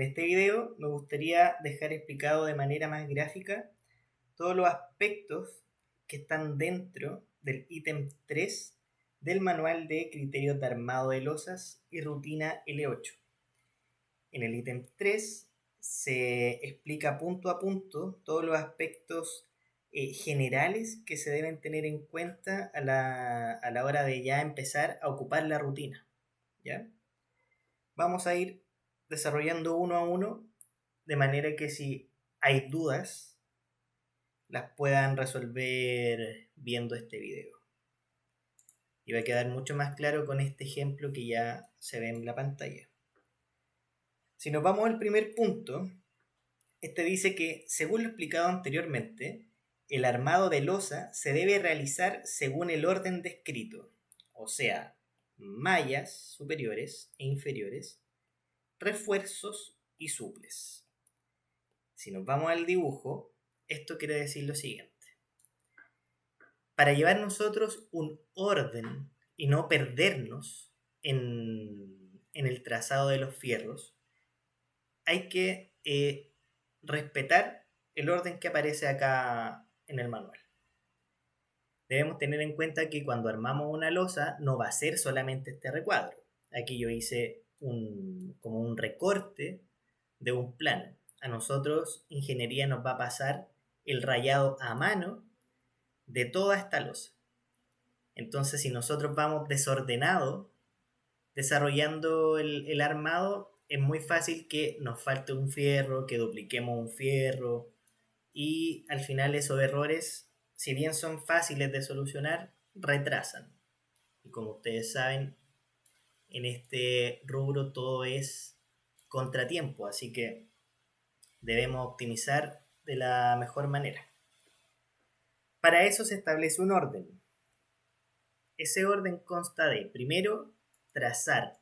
En este video me gustaría dejar explicado de manera más gráfica todos los aspectos que están dentro del ítem 3 del manual de criterios de armado de losas y rutina L8. En el ítem 3 se explica punto a punto todos los aspectos generales que se deben tener en cuenta a la hora de ya empezar a ocupar la rutina, ¿ya? Vamos a ir desarrollando uno a uno de manera que si hay dudas las puedan resolver viendo este video. Y va a quedar mucho más claro con este ejemplo que ya se ve en la pantalla. Si nos vamos al primer punto, este dice que, según lo explicado anteriormente, el armado de losa se debe realizar según el orden descrito, o sea, mallas superiores e inferiores, refuerzos y suples. Si nos vamos al dibujo, esto quiere decir lo siguiente. Para llevar nosotros un orden y no perdernos en el trazado de los fierros, hay que respetar el orden que aparece acá en el manual. Debemos tener en cuenta que cuando armamos una losa no va a ser solamente este recuadro. Aquí yo hice como un recorte de un plano. A nosotros, ingeniería, nos va a pasar el rayado a mano de toda esta losa. Entonces, si nosotros vamos desordenados desarrollando el armado, es muy fácil que nos falte un fierro, que dupliquemos un fierro, y al final esos errores, si bien son fáciles de solucionar, retrasan. Y como ustedes saben, en este rubro todo es contratiempo, así que debemos optimizar de la mejor manera. Para eso se establece un orden. Ese orden consta de, primero, trazar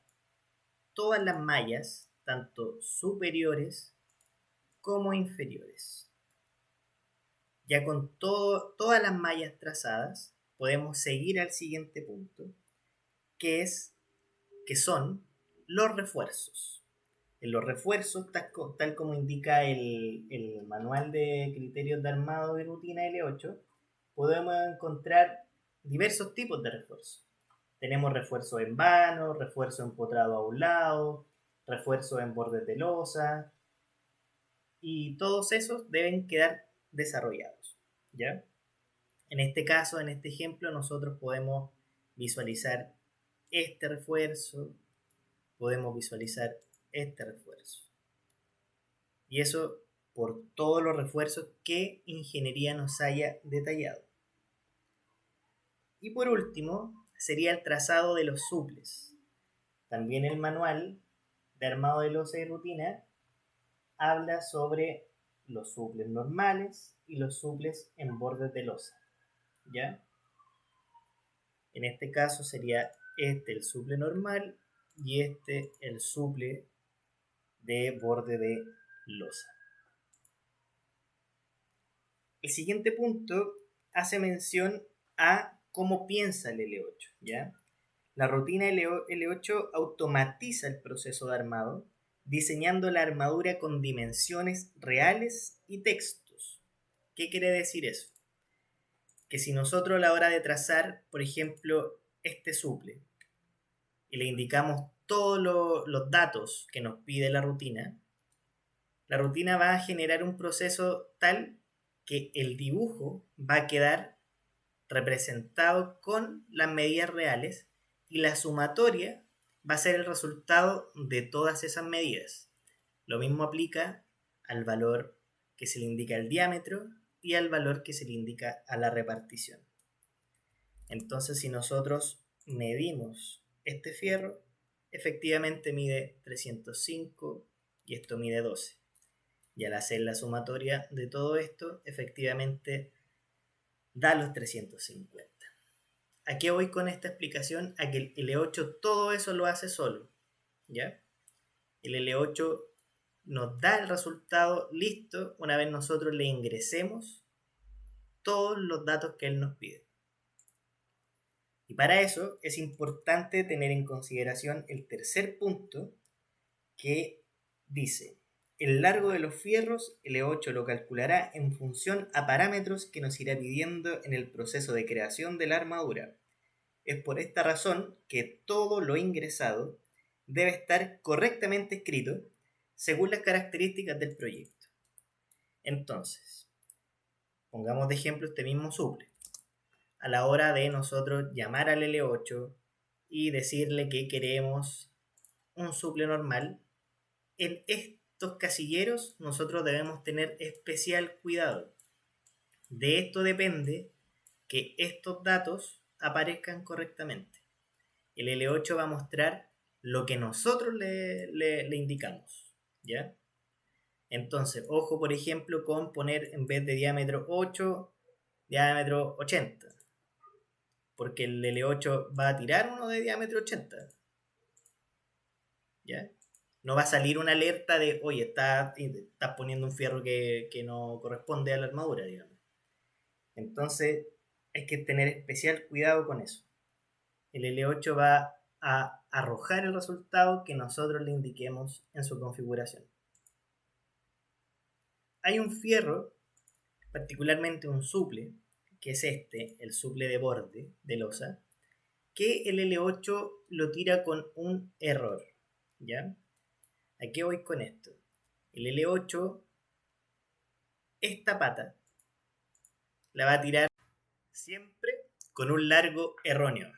todas las mallas, tanto superiores como inferiores. Ya con todas las mallas trazadas, podemos seguir al siguiente punto, que son los refuerzos. En los refuerzos, tal como indica el manual de criterios de armado y rutina L8, podemos encontrar diversos tipos de refuerzos. Tenemos refuerzo en vano, refuerzo empotrado a un lado, refuerzo en bordes de losa, y todos esos deben quedar desarrollados, ¿ya? En este caso, en este ejemplo, nosotros podemos visualizar este refuerzo, podemos visualizar este refuerzo. Y eso por todos los refuerzos que ingeniería nos haya detallado. Y por último, sería el trazado de los suples. También el manual de armado de losa y rutina habla sobre los suples normales y los suples en bordes de losa, ¿ya? En este caso sería este el suple normal y este el suple de borde de losa. El siguiente punto hace mención a cómo piensa el L8, ¿ya? La rutina L8 automatiza el proceso de armado, diseñando la armadura con dimensiones reales y textos. ¿Qué quiere decir eso? Que si nosotros a la hora de trazar, por ejemplo, este suple, y le indicamos todos los datos que nos pide la rutina va a generar un proceso tal que el dibujo va a quedar representado con las medidas reales y la sumatoria va a ser el resultado de todas esas medidas. Lo mismo aplica al valor que se le indica al diámetro y al valor que se le indica a la repartición. Entonces, si nosotros medimos este fierro, efectivamente mide 305 y esto mide 12. Y al hacer la sumatoria de todo esto, efectivamente da los 350. ¿A qué voy con esta explicación? A que el L8 todo eso lo hace solo, ¿ya? El L8 nos da el resultado listo una vez nosotros le ingresemos todos los datos que él nos pide. Y para eso es importante tener en consideración el tercer punto, que dice: el largo de los fierros, L8 lo calculará en función a parámetros que nos irá pidiendo en el proceso de creación de la armadura. Es por esta razón que todo lo ingresado debe estar correctamente escrito según las características del proyecto. Entonces, pongamos de ejemplo este mismo suple. A la hora de nosotros llamar al L8 y decirle que queremos un suple normal, en estos casilleros nosotros debemos tener especial cuidado. De esto depende que estos datos aparezcan correctamente. El L8 va a mostrar lo que nosotros le indicamos, ¿ya? Entonces, ojo por ejemplo con poner en vez de diámetro 8, diámetro 80, porque el L8 va a tirar uno de diámetro 80, ¿ya? No va a salir una alerta de, oye, estás poniendo un fierro que no corresponde a la armadura, digamos. Entonces, hay que tener especial cuidado con eso. El L8 va a arrojar el resultado que nosotros le indiquemos en su configuración. Hay un fierro, particularmente un suple, que es este, el suple de borde de losa, que el L8 lo tira con un error, ¿ya? ¿A qué voy con esto? El L8, esta pata, la va a tirar siempre con un largo erróneo,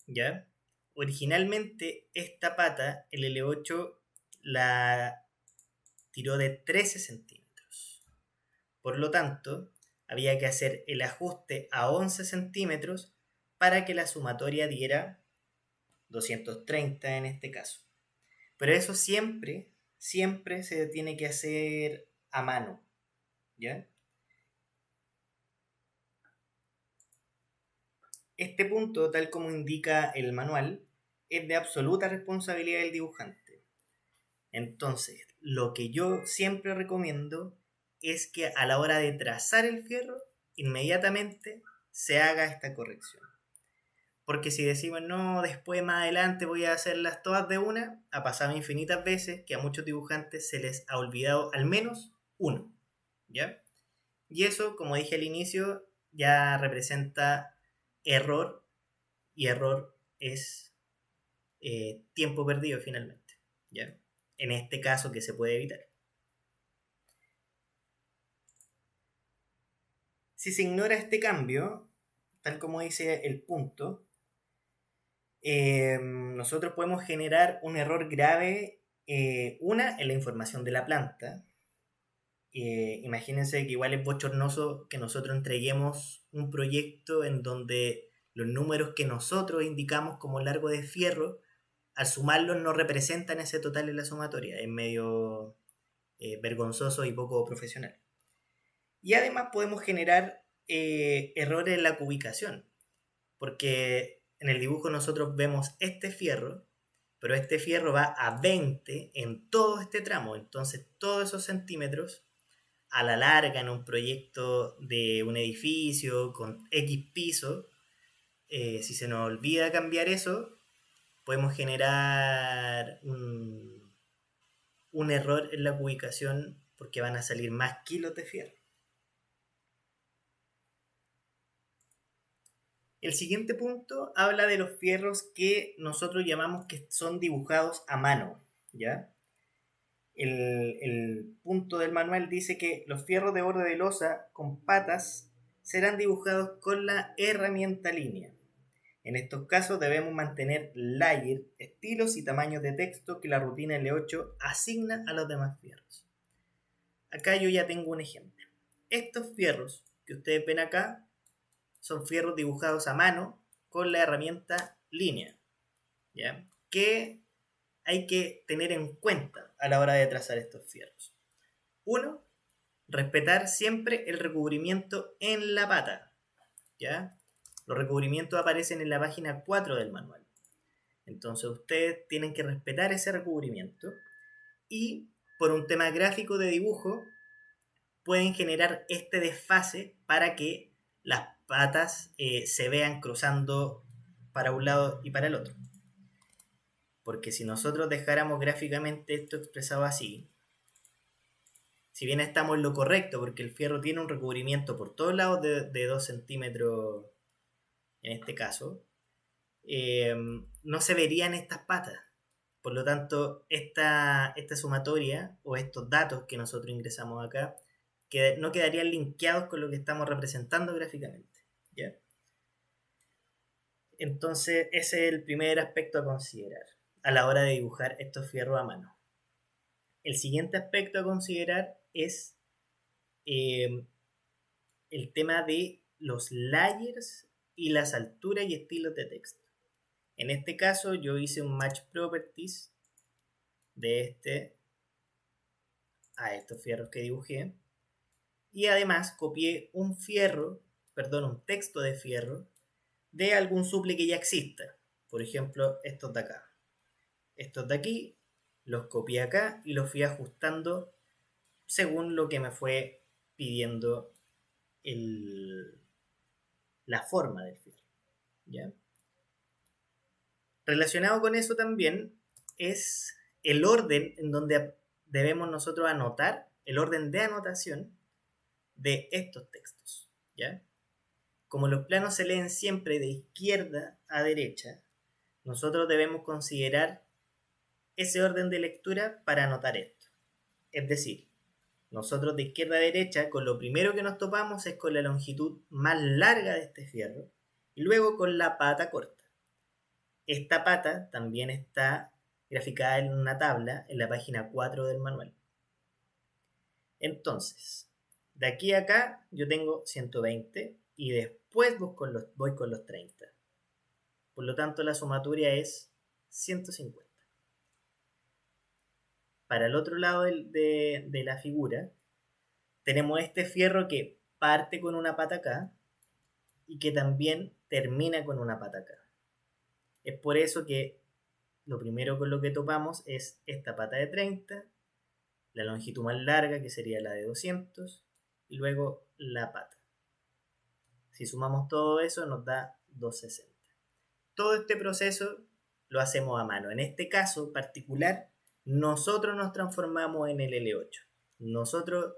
¿ya? Originalmente esta pata, el L8, la tiró de 13 centímetros. Por lo tanto, había que hacer el ajuste a 11 centímetros para que la sumatoria diera 230 en este caso. Pero eso siempre se tiene que hacer a mano, ¿ya? Este punto, tal como indica el manual, es de absoluta responsabilidad del dibujante. Entonces, lo que yo siempre recomiendo es que a la hora de trazar el fierro, inmediatamente se haga esta corrección. Porque si decimos, no, después más adelante voy a hacerlas todas de una, ha pasado infinitas veces que a muchos dibujantes se les ha olvidado al menos uno, ¿ya? Y eso, como dije al inicio, ya representa error, y error es tiempo perdido finalmente, ¿ya? En este caso que se puede evitar. Si se ignora este cambio, tal como dice el punto, nosotros podemos generar un error grave, una, en la información de la planta. Imagínense que igual es bochornoso que nosotros entreguemos un proyecto en donde los números que nosotros indicamos como largo de fierro, al sumarlos no representan ese total en la sumatoria. Es medio vergonzoso y poco profesional. Y además podemos generar errores en la cubicación, porque en el dibujo nosotros vemos este fierro, pero este fierro va a 20 en todo este tramo, entonces todos esos centímetros a la larga en un proyecto de un edificio con X piso, si se nos olvida cambiar eso, podemos generar un error en la ubicación porque van a salir más kilos de fierro. El siguiente punto habla de los fierros que nosotros llamamos que son dibujados a mano, ¿ya? El punto del manual dice que los fierros de borde de losa con patas serán dibujados con la herramienta línea. En estos casos debemos mantener layer, estilos y tamaños de texto que la rutina L8 asigna a los demás fierros. Acá yo ya tengo un ejemplo. Estos fierros que ustedes ven acá son fierros dibujados a mano con la herramienta línea, ¿ya? Que hay que tener en cuenta a la hora de trazar estos fierros. 1. Respetar siempre el recubrimiento en la pata, ¿ya? Los recubrimientos aparecen en la página 4 del manual. Entonces ustedes tienen que respetar ese recubrimiento y por un tema gráfico de dibujo pueden generar este desfase para que las patas se vean cruzando para un lado y para el otro. Porque si nosotros dejáramos gráficamente esto expresado así, si bien estamos en lo correcto, porque el fierro tiene un recubrimiento por todos lados de 2 centímetros, en este caso, no se verían estas patas. Por lo tanto, esta sumatoria o estos datos que nosotros ingresamos acá no quedarían linkeados con lo que estamos representando gráficamente. ¿Ya? Entonces, ese es el primer aspecto a considerar a la hora de dibujar estos fierros a mano. El siguiente aspecto a considerar es el tema de los layers y las alturas y estilos de texto. En este caso yo hice un match properties de a estos fierros que dibujé y además copié un texto de fierro de algún suple que ya exista. Por ejemplo, estos de acá. Estos de aquí los copié acá y los fui ajustando según lo que me fue pidiendo la forma del fierro. ¿Ya? Relacionado con eso también es el orden en donde debemos nosotros anotar, el orden de anotación de estos textos. ¿Ya? Como los planos se leen siempre de izquierda a derecha, nosotros debemos considerar ese orden de lectura para anotar esto. Es decir, nosotros de izquierda a derecha, con lo primero que nos topamos es con la longitud más larga de este fierro y luego con la pata corta. Esta pata también está graficada en una tabla en la página 4 del manual. Entonces, de aquí a acá yo tengo 120 y después voy con los 30. Por lo tanto, la sumatoria es 150. Para el otro lado de la figura, tenemos este fierro que parte con una pata acá y que también termina con una pata acá. Es por eso que lo primero con lo que topamos es esta pata de 30, la longitud más larga que sería la de 200 y luego la pata. Si sumamos todo eso nos da 260. Todo este proceso lo hacemos a mano. En este caso particular, nosotros nos transformamos en el L8. Nosotros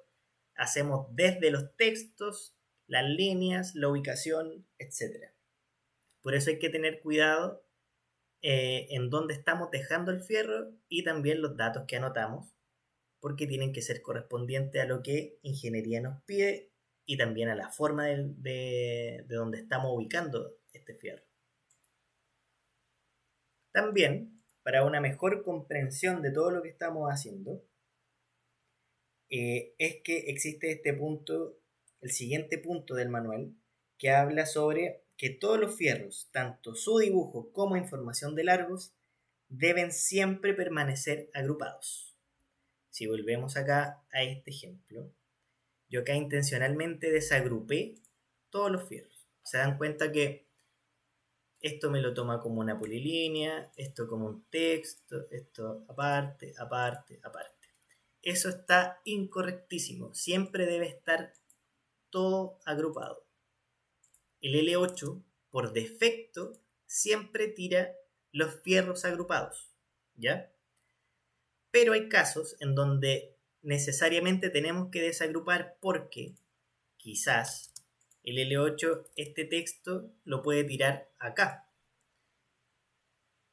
hacemos desde los textos, las líneas, la ubicación, etc. Por eso hay que tener cuidado en dónde estamos dejando el fierro y también los datos que anotamos, porque tienen que ser correspondientes a lo que ingeniería nos pide y también a la forma de donde estamos ubicando este fierro. También, para una mejor comprensión de todo lo que estamos haciendo, es que existe este punto, el siguiente punto del manual, que habla sobre que todos los fierros, tanto su dibujo como información de largos, deben siempre permanecer agrupados. Si volvemos acá a este ejemplo, yo acá intencionalmente desagrupé todos los fierros. Se dan cuenta que esto me lo toma como una polilínea, esto como un texto, esto aparte, aparte, aparte. Eso está incorrectísimo. Siempre debe estar todo agrupado. El L8, por defecto, siempre tira los fierros agrupados, ¿ya? Pero hay casos en donde necesariamente tenemos que desagrupar porque quizás el L8, este texto, lo puede tirar acá.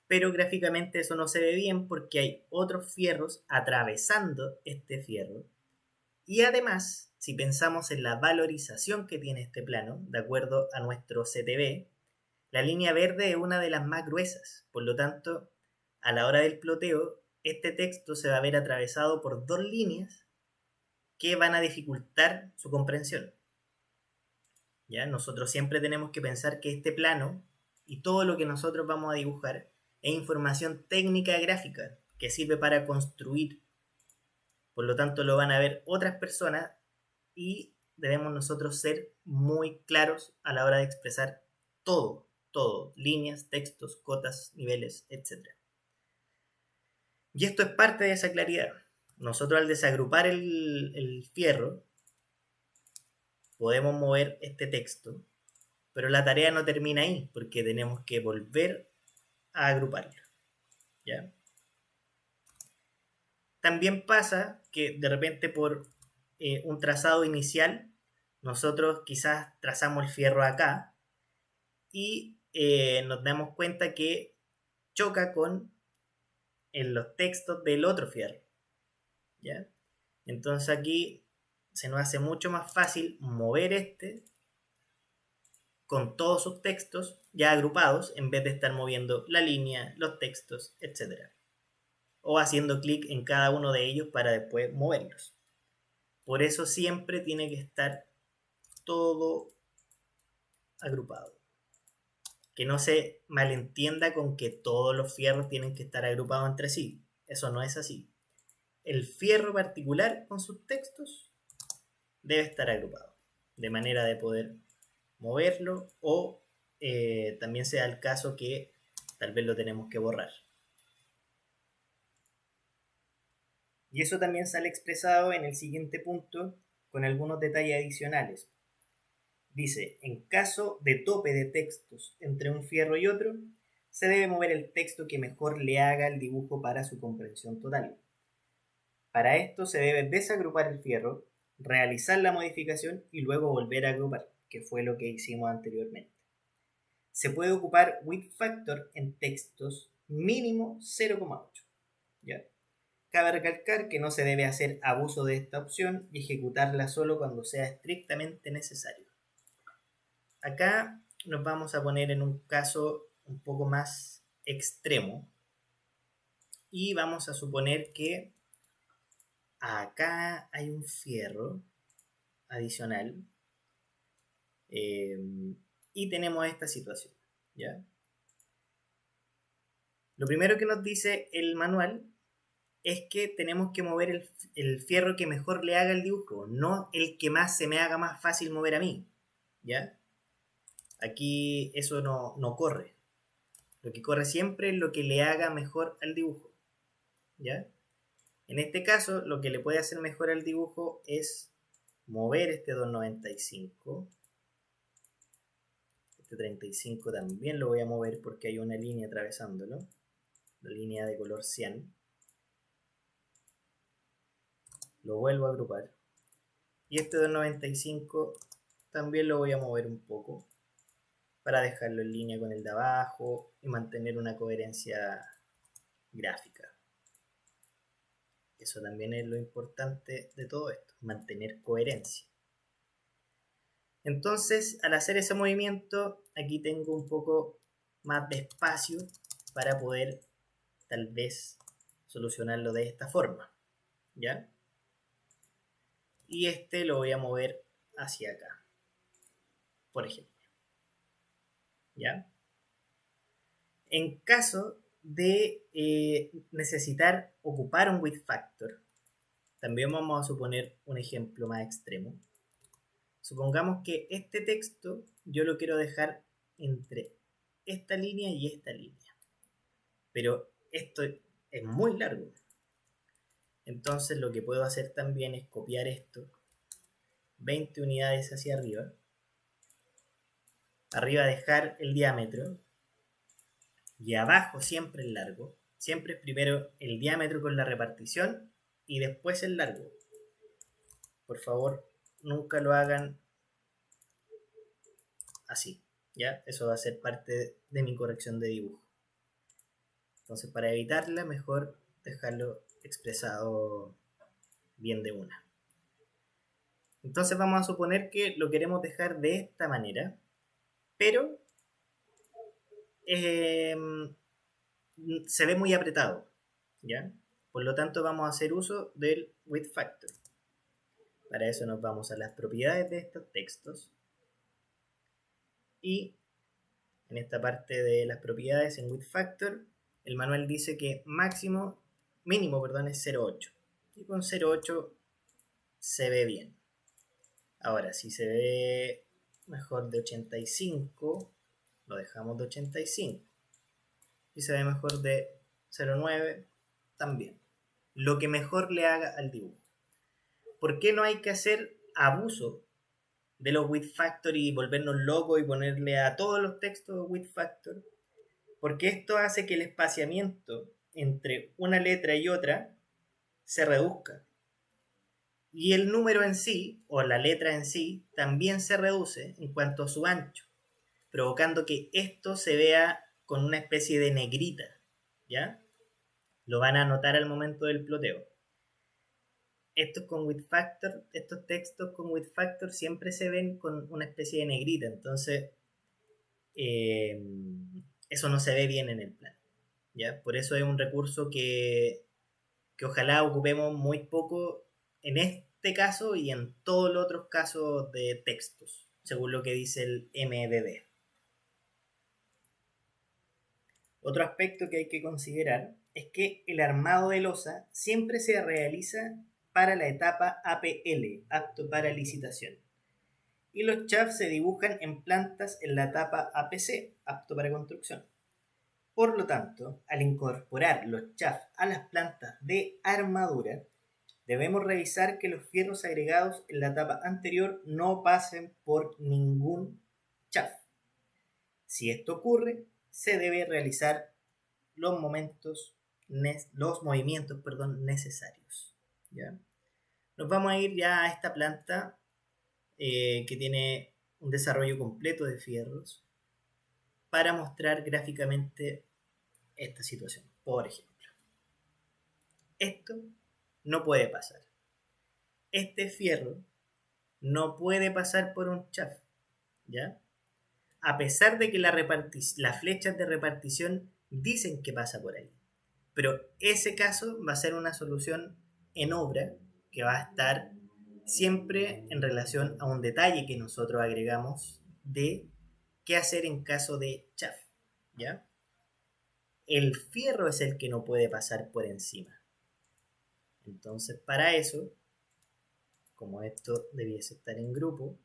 Pero gráficamente eso no se ve bien porque hay otros fierros atravesando este fierro. Y además, si pensamos en la valorización que tiene este plano, de acuerdo a nuestro CTB, la línea verde es una de las más gruesas. Por lo tanto, a la hora del ploteo, este texto se va a ver atravesado por dos líneas que van a dificultar su comprensión. ¿Ya? Nosotros siempre tenemos que pensar que este plano y todo lo que nosotros vamos a dibujar es información técnica gráfica que sirve para construir. Por lo tanto, lo van a ver otras personas y debemos nosotros ser muy claros a la hora de expresar todo, líneas, textos, cotas, niveles, etc. Y esto es parte de esa claridad. Nosotros al desagrupar el fierro, podemos mover este texto, pero la tarea no termina ahí, porque tenemos que volver a agruparlo. ¿Ya? También pasa que de repente por un trazado inicial, nosotros quizás trazamos el fierro acá y nos damos cuenta que choca con los textos del otro fierro, ¿ya? Entonces aquí se nos hace mucho más fácil mover este con todos sus textos ya agrupados en vez de estar moviendo la línea, los textos, etc. O haciendo clic en cada uno de ellos para después moverlos. Por eso siempre tiene que estar todo agrupado. Que no se malentienda con que todos los fierros tienen que estar agrupados entre sí. Eso no es así. El fierro particular con sus textos debe estar agrupado, de manera de poder moverlo o también sea el caso que tal vez lo tenemos que borrar. Y eso también sale expresado en el siguiente punto con algunos detalles adicionales. Dice, en caso de tope de textos entre un fierro y otro, se debe mover el texto que mejor le haga el dibujo para su comprensión total. Para esto se debe desagrupar el fierro, realizar la modificación y luego volver a agrupar, que fue lo que hicimos anteriormente. Se puede ocupar width factor en textos mínimo 0,8. ¿Ya? Cabe recalcar que no se debe hacer abuso de esta opción y ejecutarla solo cuando sea estrictamente necesario. Acá nos vamos a poner en un caso un poco más extremo y vamos a suponer que acá hay un fierro adicional y tenemos esta situación, ¿ya? Lo primero que nos dice el manual es que tenemos que mover el fierro que mejor le haga el dibujo, no el que más se me haga más fácil mover a mí, ¿ya? Aquí eso no corre. Lo que corre siempre es lo que le haga mejor al dibujo, ¿ya? En este caso, lo que le puede hacer mejor al dibujo es mover este 295. Este 35 también lo voy a mover porque hay una línea atravesándolo. La línea de color cian. Lo vuelvo a agrupar. Y este 295 también lo voy a mover un poco para dejarlo en línea con el de abajo y mantener una coherencia gráfica. Eso también es lo importante de todo esto, mantener coherencia. Entonces, al hacer ese movimiento, aquí tengo un poco más de espacio para poder tal vez solucionarlo de esta forma, ¿ya? Y este lo voy a mover hacia acá, por ejemplo, ¿ya? En caso de necesitar ocupar un width factor, también vamos a suponer un ejemplo más extremo. Supongamos que este texto yo lo quiero dejar entre esta línea y esta línea, pero esto es muy largo. Entonces lo que puedo hacer también es copiar esto 20 unidades hacia arriba. Arriba dejar el diámetro y abajo siempre el largo. Siempre es primero el diámetro con la repartición y después el largo. Por favor, nunca lo hagan así, ¿ya? Eso va a ser parte de mi corrección de dibujo. Entonces, para evitarla, mejor dejarlo expresado bien de una. Entonces vamos a suponer que lo queremos dejar de esta manera, pero se ve muy apretado, ¿ya? Por lo tanto vamos a hacer uso del width factor. Para eso nos vamos a las propiedades de estos textos y en esta parte de las propiedades en width factor el manual dice que mínimo es 0.8 y con 0.8 se ve bien. Ahora si se ve mejor de 85 lo dejamos de 85. Si se ve mejor de 0.9 también. Lo que mejor le haga al dibujo. ¿Por qué no hay que hacer abuso de los width factor y volvernos locos y ponerle a todos los textos width factor? Porque esto hace que el espaciamiento entre una letra y otra se reduzca. Y el número en sí, o la letra en sí, también se reduce en cuanto a su ancho, provocando que esto se vea con una especie de negrita, ¿ya? Lo van a notar al momento del ploteo. Estos textos con width factor siempre se ven con una especie de negrita, entonces eh, eso no se ve bien en el plano, ¿ya? Por eso es un recurso que ojalá ocupemos muy poco en este caso y en todos los otros casos de textos, según lo que dice el MDD. Otro aspecto que hay que considerar es que el armado de losa siempre se realiza para la etapa APL, apto para licitación, y los chafs se dibujan en plantas en la etapa APC, apto para construcción. Por lo tanto, al incorporar los chafs a las plantas de armadura, debemos revisar que los fierros agregados en la etapa anterior no pasen por ningún chaf. Si esto ocurre, se debe realizar los movimientos necesarios. ¿Ya? Nos vamos a ir ya a esta planta que tiene un desarrollo completo de fierros para mostrar gráficamente esta situación. Por ejemplo, esto no puede pasar. Este fierro no puede pasar por un chaf, ¿ya? A pesar de que las flechas de repartición dicen que pasa por ahí. Pero ese caso va a ser una solución en obra que va a estar siempre en relación a un detalle que nosotros agregamos de qué hacer en caso de chaf, ¿ya? El fierro es el que no puede pasar por encima. Entonces, para eso, como esto debiese estar en grupo,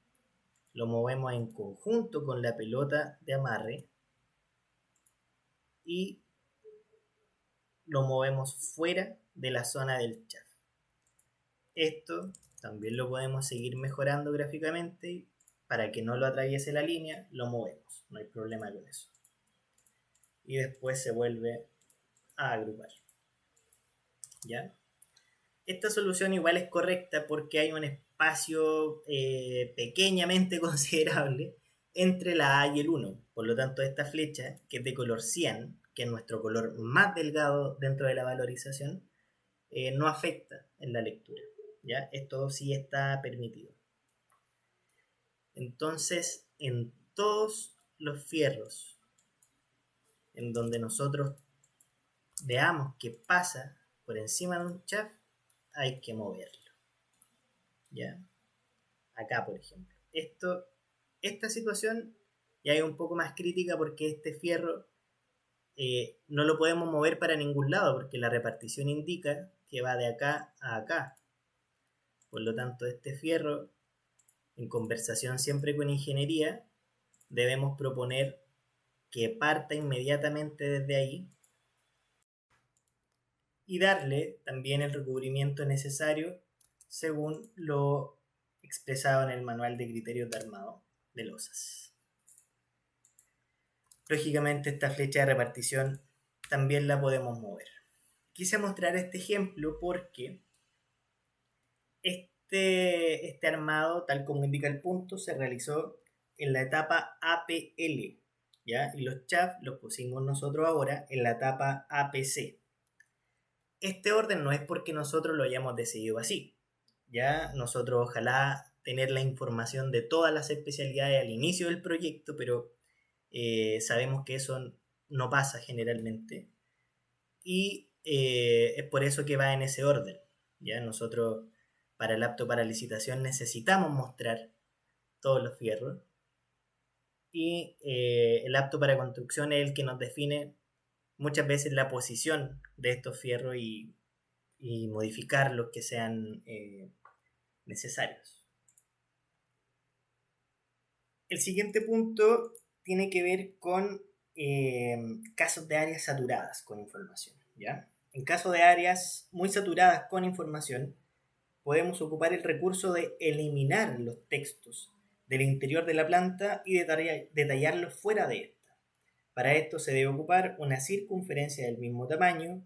lo movemos en conjunto con la pelota de amarre y lo movemos fuera de la zona del chaf. Esto también lo podemos seguir mejorando gráficamente. Para que no lo atraviese la línea, lo movemos, no hay problema con eso. Y después se vuelve a agrupar, ¿ya? Esta solución igual es correcta porque hay un espacio pequeñamente considerable entre la A y el 1. Por lo tanto, esta flecha, que es de color cian, que es nuestro color más delgado dentro de la valorización, no afecta en la lectura, ¿ya? Esto sí está permitido. Entonces, en todos los fierros en donde nosotros veamos que pasa por encima de un chaf, hay que moverlo, ¿ya? Acá, por ejemplo. Esta situación ya es un poco más crítica porque este fierro no lo podemos mover para ningún lado porque la repartición indica que va de acá a acá. Por lo tanto, este fierro, en conversación siempre con ingeniería, debemos proponer que parta inmediatamente desde ahí y darle también el recubrimiento necesario según lo expresado en el manual de criterios de armado de losas. Lógicamente esta flecha de repartición también la podemos mover. Quise mostrar este ejemplo porque este armado, tal como indica el punto, se realizó en la etapa APL, ¿ya? Y los chaf los pusimos nosotros ahora en la etapa APC. Este orden no es porque nosotros lo hayamos decidido así. Ya nosotros ojalá tener la información de todas las especialidades al inicio del proyecto, pero sabemos que eso no pasa generalmente. Y es por eso que va en ese orden. Ya nosotros para el apto para licitación necesitamos mostrar todos los fierros. Y el apto para construcción es el que nos define muchas veces la posición de estos fierros y modificar los que sean necesarios. El siguiente punto tiene que ver con casos de áreas saturadas con información, ¿ya? En caso de áreas muy saturadas con información, podemos ocupar el recurso de eliminar los textos del interior de la planta y detallarlos fuera de esta. Para esto se debe ocupar una circunferencia del mismo tamaño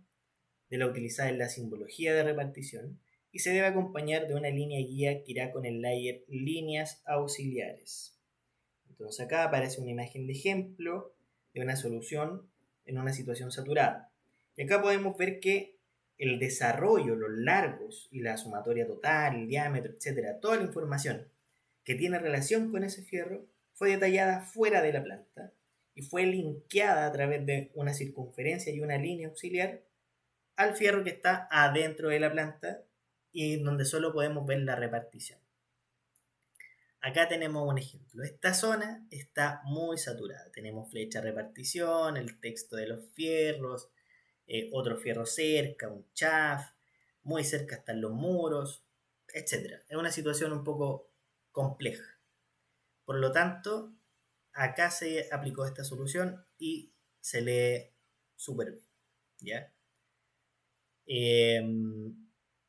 de la utilizada en la simbología de repartición y se debe acompañar de una línea guía que irá con el layer líneas auxiliares. Entonces acá aparece una imagen de ejemplo de una solución en una situación saturada. Y acá podemos ver que el desarrollo, los largos y la sumatoria total, el diámetro, etcétera, toda la información que tiene relación con ese fierro fue detallada fuera de la planta y fue linkeada a través de una circunferencia y una línea auxiliar al fierro que está adentro de la planta y donde solo podemos ver la repartición. Acá tenemos un ejemplo. Esta zona está muy saturada. Tenemos flecha de repartición, el texto de los fierros, otro fierro cerca, un chaf, muy cerca están los muros, etc. Es una situación un poco compleja. Por lo tanto, acá se aplicó esta solución y se lee súper bien. ¿Ya?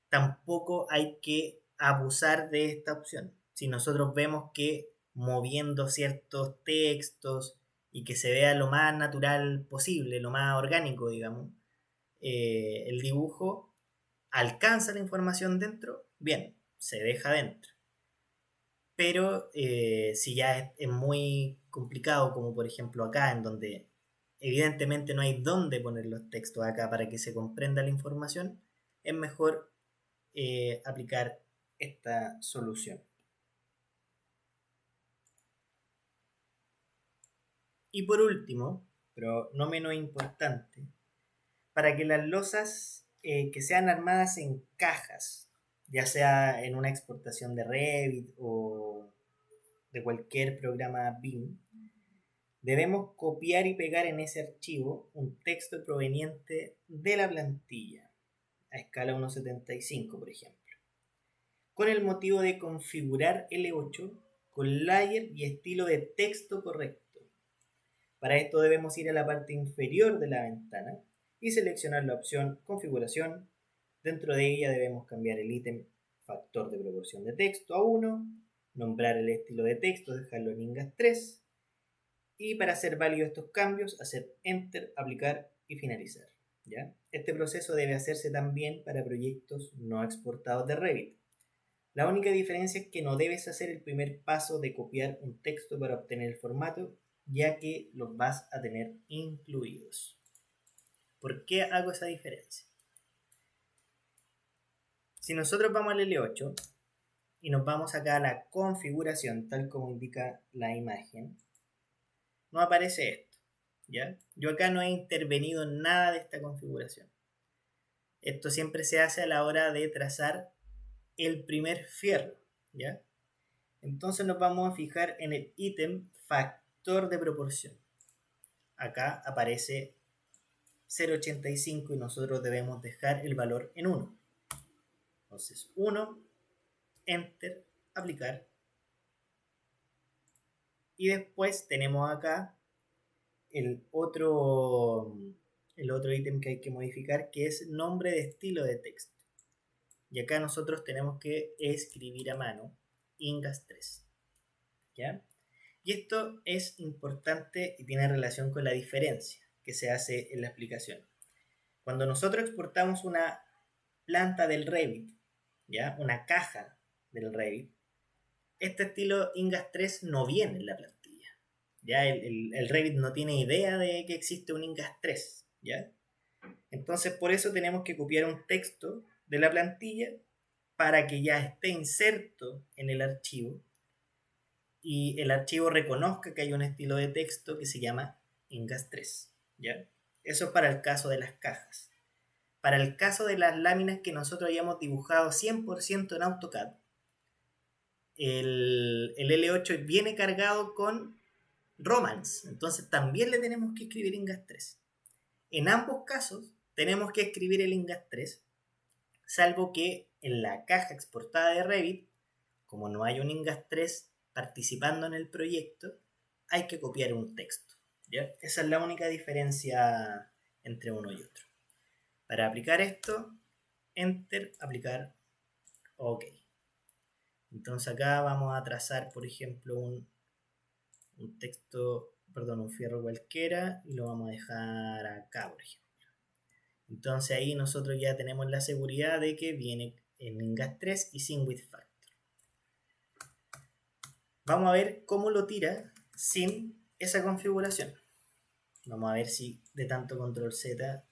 Tampoco hay que abusar de esta opción. Si nosotros vemos que moviendo ciertos textos y que se vea lo más natural posible, lo más orgánico, digamos, el dibujo alcanza la información dentro, bien, se deja dentro. Pero si ya es muy complicado, como por ejemplo acá, en donde evidentemente no hay dónde poner los textos acá para que se comprenda la información, es mejor aplicar esta solución. Y por último, pero no menos importante, para que las losas que sean armadas en cajas, ya sea en una exportación de Revit o de cualquier programa BIM, debemos copiar y pegar en ese archivo un texto proveniente de la plantilla, a escala 1.75 por ejemplo, con el motivo de configurar L8 con layer y estilo de texto correcto. Para esto debemos ir a la parte inferior de la ventana y seleccionar la opción configuración. Dentro de ella debemos cambiar el ítem factor de proporción de texto a 1, nombrar el estilo de texto, dejarlo en Ingas 3 y para hacer válidos estos cambios hacer enter, aplicar y finalizar. ¿Ya? Este proceso debe hacerse también para proyectos no exportados de Revit. La única diferencia es que no debes hacer el primer paso de copiar un texto para obtener el formato, ya que los vas a tener incluidos. ¿Por qué hago esa diferencia? Si nosotros vamos al L8 y nos vamos acá a la configuración, tal como indica la imagen, nos aparece esto. ¿Ya? Yo acá no he intervenido en nada de esta configuración. Esto siempre se hace a la hora de trazar el primer fierro. ¿Ya? Entonces nos vamos a fijar en el ítem factor de proporción. Acá aparece 0.85 y nosotros debemos dejar el valor en 1. Entonces 1, enter, aplicar. Y después tenemos acá el otro ítem que hay que modificar, que es nombre de estilo de texto. Y acá nosotros tenemos que escribir a mano Ingas 3. ¿Ya? Y esto es importante y tiene relación con la diferencia que se hace en la explicación. Cuando nosotros exportamos una planta del Revit, ¿ya? Una caja del Revit, este estilo Ingas 3 no viene en la plantilla. ¿Ya? El Revit no tiene idea de que existe un Ingas 3. ¿Ya? Entonces por eso tenemos que copiar un texto de la plantilla para que ya esté inserto en el archivo y el archivo reconozca que hay un estilo de texto que se llama Ingas 3. ¿Ya? Eso es para el caso de las cajas. Para el caso de las láminas que nosotros hayamos dibujado 100% en AutoCAD, el L8 viene cargado con Romance, entonces también le tenemos que escribir Ingas 3. En ambos casos tenemos que escribir el Ingas 3, salvo que en la caja exportada de Revit, como no hay un Ingas 3 participando en el proyecto, hay que copiar un texto. ¿Ya? Esa es la única diferencia entre uno y otro. Para aplicar esto, enter, aplicar, ok. Entonces acá vamos a trazar, por ejemplo, un texto, perdón, un fierro cualquiera y lo vamos a dejar acá, por ejemplo. Entonces ahí nosotros ya tenemos la seguridad de que viene en Ingas 3 y sin Width Factor. Vamos a ver cómo lo tira sin esa configuración. Vamos a ver si de tanto control Z...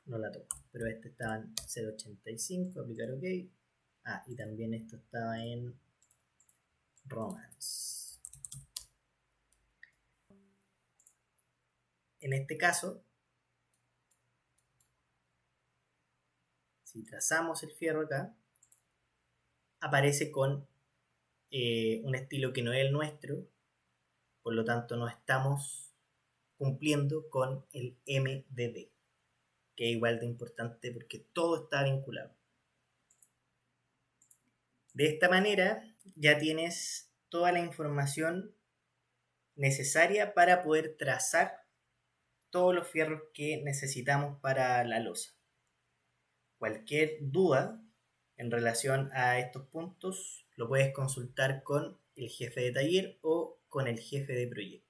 No la toco. Pero este estaba en 0.85, aplicar OK. Y también esto estaba en Romance. En este caso, si trazamos el fierro acá, aparece con un estilo que no es el nuestro, por lo tanto no estamos cumpliendo con el MDD, que es igual de importante porque todo está vinculado. De esta manera ya tienes toda la información necesaria para poder trazar todos los fierros que necesitamos para la losa. Cualquier duda en relación a estos puntos lo puedes consultar con el jefe de taller o con el jefe de proyecto.